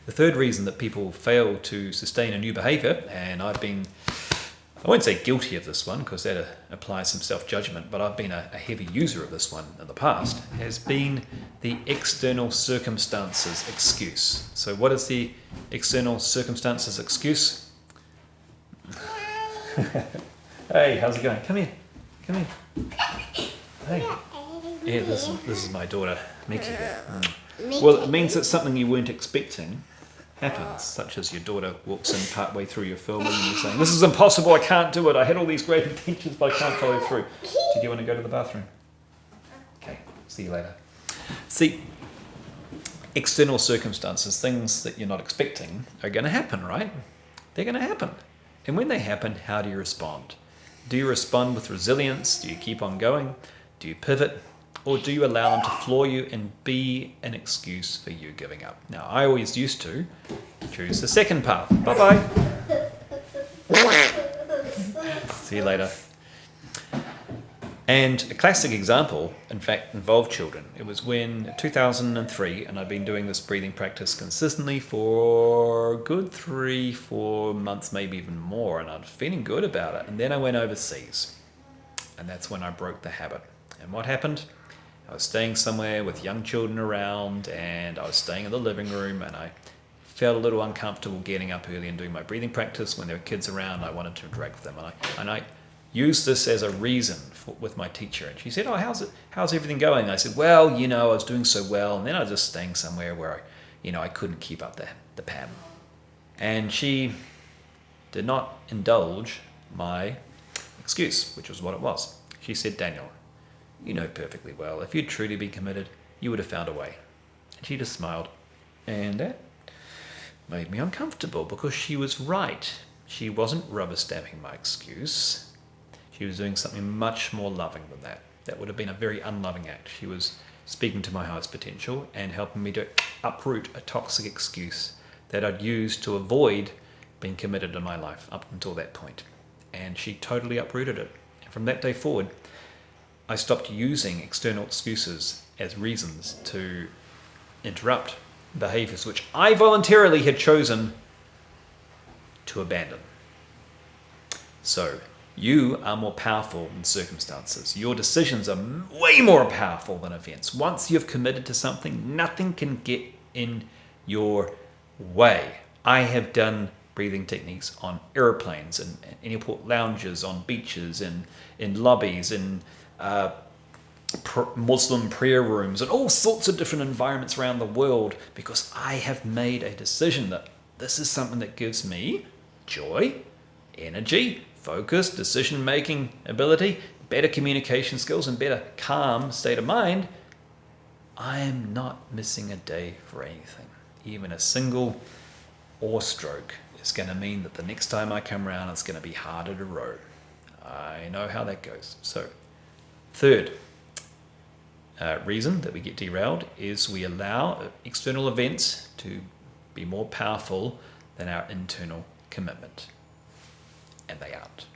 The third reason that people fail to sustain a new behavior, and I've been, I won't say guilty of this one because that applies some self-judgment, but I've been a heavy user of this one in the past, has been the external circumstances excuse. So what is the external circumstances excuse? Hey, how's it going? Come here. Come here. Hey. Yeah, this is my daughter, Mickey. Well, it means that something you weren't expecting happens, such as your daughter walks in partway through your film and you're saying, "This is impossible, I can't do it, I had all these great intentions but I can't follow through. Do you want to go to the bathroom?" Okay, see you later. See, external circumstances, things that you're not expecting, are going to happen, right? They're going to happen. And when they happen, how do you respond? Do you respond with resilience? Do you keep on going? Do you pivot? Or do you allow them to floor you and be an excuse for you giving up? Now, I always used to choose the second path. Bye-bye. See you later. And a classic example, in fact, involved children. It was when 2003, and I've been doing this breathing practice consistently for a good 3-4 months, maybe even more, and I was feeling good about it. And then I went overseas, and that's when I broke the habit. And what happened? I was staying somewhere with young children around, and I was staying in the living room, and I felt a little uncomfortable getting up early and doing my breathing practice. When there were kids around, I wanted to interact with them, and I used this as a reason with my teacher. And she said, "Oh, how's everything going?" And I said, "Well, I was doing so well, and then I was just staying somewhere where I couldn't keep up the pattern." And she did not indulge my excuse, which was what it was. She said, "Daniel, you know perfectly well, if you'd truly been committed, you would have found a way." And she just smiled. And that made me uncomfortable because she was right. She wasn't rubber stamping my excuse. She was doing something much more loving than that. That would have been a very unloving act. She was speaking to my highest potential and helping me to uproot a toxic excuse that I'd used to avoid being committed in my life up until that point. And she totally uprooted it. And from that day forward, I stopped using external excuses as reasons to interrupt behaviors which I voluntarily had chosen to abandon. So, you are more powerful than circumstances. Your decisions are way more powerful than events. Once you've committed to something, nothing can get in your way. I have done breathing techniques on airplanes and airport lounges, on beaches, in lobbies, in Muslim prayer rooms, and all sorts of different environments around the world, because I have made a decision that this is something that gives me joy, energy, focus, decision-making ability, better communication skills, and better calm state of mind. I am not missing a day for anything. Even a single oar stroke is going to mean that the next time I come around, it's going to be harder to row. I know how that goes. So, third reason that we get derailed is we allow external events to be more powerful than our internal commitment. And they aren't.